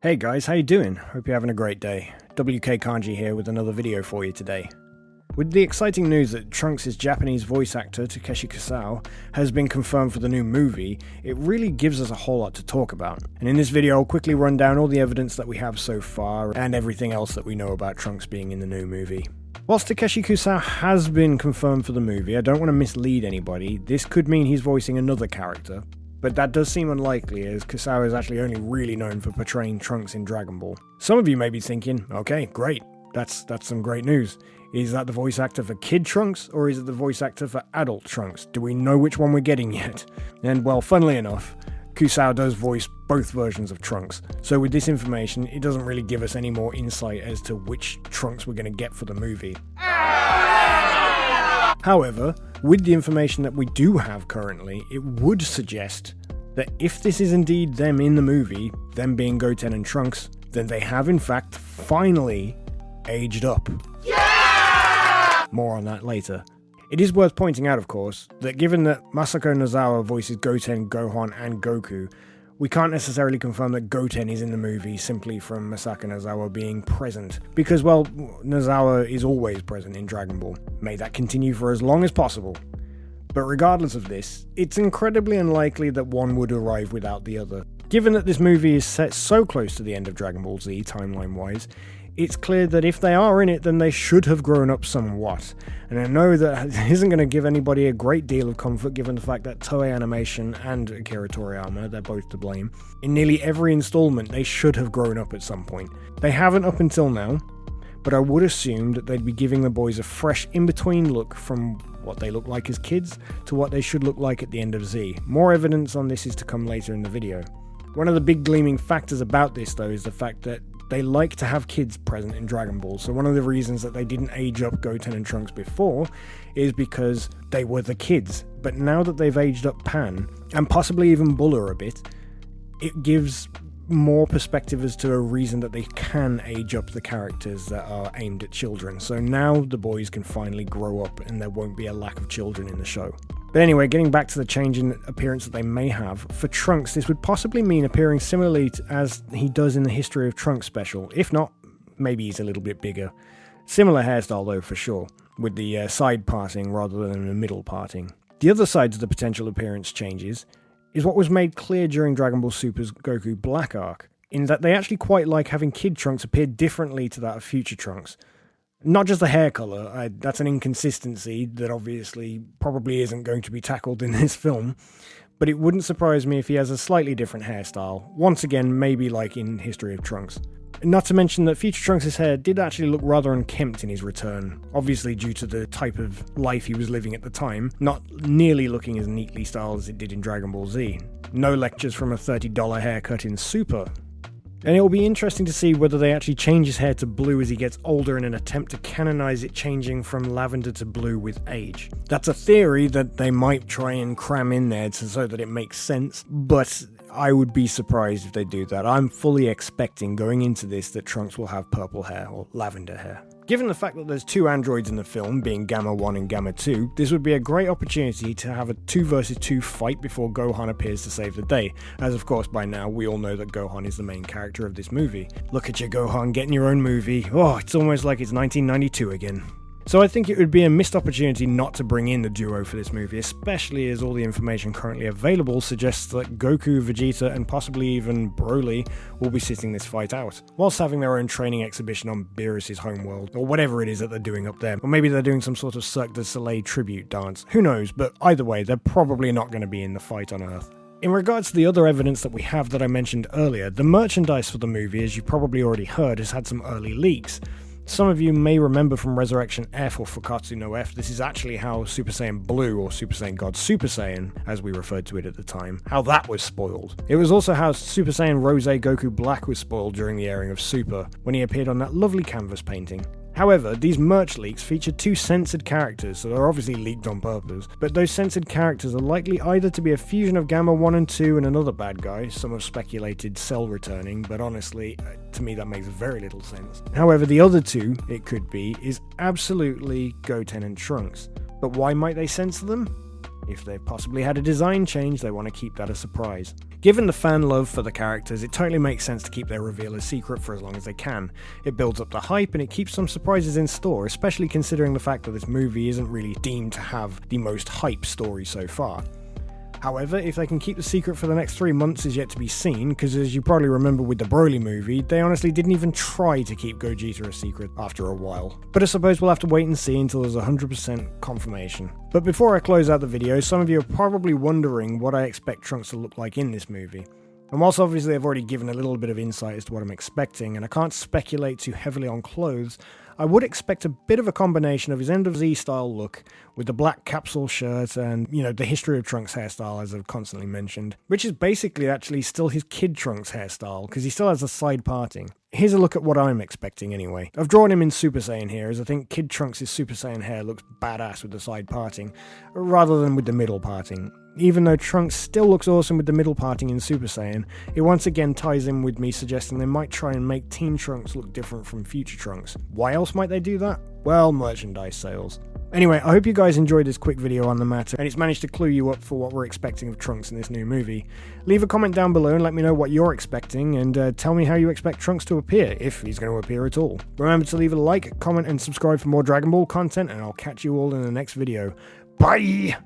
Hey guys, how you doing? Hope you're having a great day. WK Kanji here with another video for you today. With the exciting news that Trunks' Japanese voice actor Takeshi Kusao has been confirmed for the new movie, it really gives us a whole lot to talk about. And in this video I'll quickly run down all the evidence that we have so far and everything else that we know about Trunks being in the new movie. Whilst Takeshi Kusao has been confirmed for the movie, I don't want to mislead anybody. This could mean he's voicing another character. But that does seem unlikely, as Kusao is actually only really known for portraying Trunks in Dragon Ball. Some of you may be thinking, okay, great, that's some great news. Is that the voice actor for Kid Trunks, or is it the voice actor for Adult Trunks? Do we know which one we're getting yet? And well, funnily enough, Kusao does voice both versions of Trunks, so with this information, it doesn't really give us any more insight as to which Trunks we're going to get for the movie. However, with the information that we do have currently, it would suggest that if this is indeed them in the movie, them being Goten and Trunks, then they have in fact finally aged up. Yeah! More on that later. It is worth pointing out, of course, that given that Masako Nozawa voices Goten, Gohan, and Goku, we can't necessarily confirm that Goten is in the movie simply from Masako Nozawa being present, because, well, Nozawa is always present in Dragon Ball. May that continue for as long as possible. But regardless of this, it's incredibly unlikely that one would arrive without the other. Given that this movie is set so close to the end of Dragon Ball Z, timeline-wise, it's clear that if they are in it, then they should have grown up somewhat. And I know that isn't going to give anybody a great deal of comfort given the fact that Toei Animation and Akira Toriyama, they're both to blame. In nearly every installment, they should have grown up at some point. They haven't up until now, but I would assume that they'd be giving the boys a fresh in-between look from what they look like as kids to what they should look like at the end of Z. More evidence on this is to come later in the video. One of the big gleaming factors about this, though, is the fact that they like to have kids present in Dragon Ball, so one of the reasons that they didn't age up Goten and Trunks before is because they were the kids. But now that they've aged up Pan, and possibly even Buller a bit, it gives more perspective as to a reason that they can age up the characters that are aimed at children. So now the boys can finally grow up and there won't be a lack of children in the show. But anyway, getting back to the change in appearance that they may have, for Trunks this would possibly mean appearing similarly as he does in the History of Trunks special. If not, maybe he's a little bit bigger. Similar hairstyle though, for sure, with the side parting rather than the middle parting. The other side to the potential appearance changes is what was made clear during Dragon Ball Super's Goku Black arc, in that they actually quite like having Kid Trunks appear differently to that of Future Trunks. Not just the hair colour, that's an inconsistency that obviously probably isn't going to be tackled in this film, but it wouldn't surprise me if he has a slightly different hairstyle, once again maybe like in History of Trunks. Not to mention that Future Trunks' hair did actually look rather unkempt in his return, obviously due to the type of life he was living at the time, not nearly looking as neatly styled as it did in Dragon Ball Z. No lectures from a $30 haircut in Super. And it will be interesting to see whether they actually change his hair to blue as he gets older in an attempt to canonize it changing from lavender to blue with age. That's a theory that they might try and cram in there so that it makes sense, but I would be surprised if they do that. I'm fully expecting going into this that Trunks will have purple hair or lavender hair. Given the fact that there's two androids in the film, being Gamma 1 and Gamma 2, this would be a great opportunity to have a 2 versus 2 fight before Gohan appears to save the day, as of course by now we all know that Gohan is the main character of this movie. Look at you, Gohan, getting your own movie. Oh, it's almost like it's 1992 again. So I think it would be a missed opportunity not to bring in the duo for this movie, especially as all the information currently available suggests that Goku, Vegeta, and possibly even Broly will be sitting this fight out, whilst having their own training exhibition on Beerus' homeworld, or whatever it is that they're doing up there. Or maybe they're doing some sort of Cirque du Soleil tribute dance. Who knows, but either way, they're probably not going to be in the fight on Earth. In regards to the other evidence that we have that I mentioned earlier, the merchandise for the movie, as you probably already heard, has had some early leaks. Some of you may remember from Resurrection F or Fukatsu no F, this is actually how Super Saiyan Blue, or Super Saiyan God Super Saiyan, as we referred to it at the time, how that was spoiled. It was also how Super Saiyan Rose Goku Black was spoiled during the airing of Super, when he appeared on that lovely canvas painting. However, these merch leaks feature 2 censored characters, so they're obviously leaked on purpose, but those censored characters are likely either to be a fusion of Gamma 1 and 2 and another bad guy, some have speculated Cell returning, but honestly, to me that makes very little sense. However, the other 2, it could be, is absolutely Goten and Trunks. But why might they censor them? If they've possibly had a design change, they want to keep that a surprise. Given the fan love for the characters, it totally makes sense to keep their reveal a secret for as long as they can. It builds up the hype and it keeps some surprises in store, especially considering the fact that this movie isn't really deemed to have the most hype story so far. However, if they can keep the secret for the next 3 months is yet to be seen, because as you probably remember with the Broly movie, they honestly didn't even try to keep Gogeta a secret after a while. But I suppose we'll have to wait and see until there's 100% confirmation. But before I close out the video, some of you are probably wondering what I expect Trunks to look like in this movie. And whilst obviously I've already given a little bit of insight as to what I'm expecting, and I can't speculate too heavily on clothes, I would expect a bit of a combination of his End of Z style look with the black capsule shirt and, the history of Trunks hairstyle as I've constantly mentioned, which is basically actually still his kid Trunks hairstyle because he still has a side parting. Here's a look at what I'm expecting anyway. I've drawn him in Super Saiyan here as I think Kid Trunks' Super Saiyan hair looks badass with the side parting, rather than with the middle parting. Even though Trunks still looks awesome with the middle parting in Super Saiyan, it once again ties in with me suggesting they might try and make Teen Trunks look different from Future Trunks. Why else might they do that? Well, merchandise sales. Anyway, I hope you guys enjoyed this quick video on the matter, and it's managed to clue you up for what we're expecting of Trunks in this new movie. Leave a comment down below and let me know what you're expecting, and tell me how you expect Trunks to appear, if he's going to appear at all. Remember to leave a like, comment, and subscribe for more Dragon Ball content, and I'll catch you all in the next video. Bye!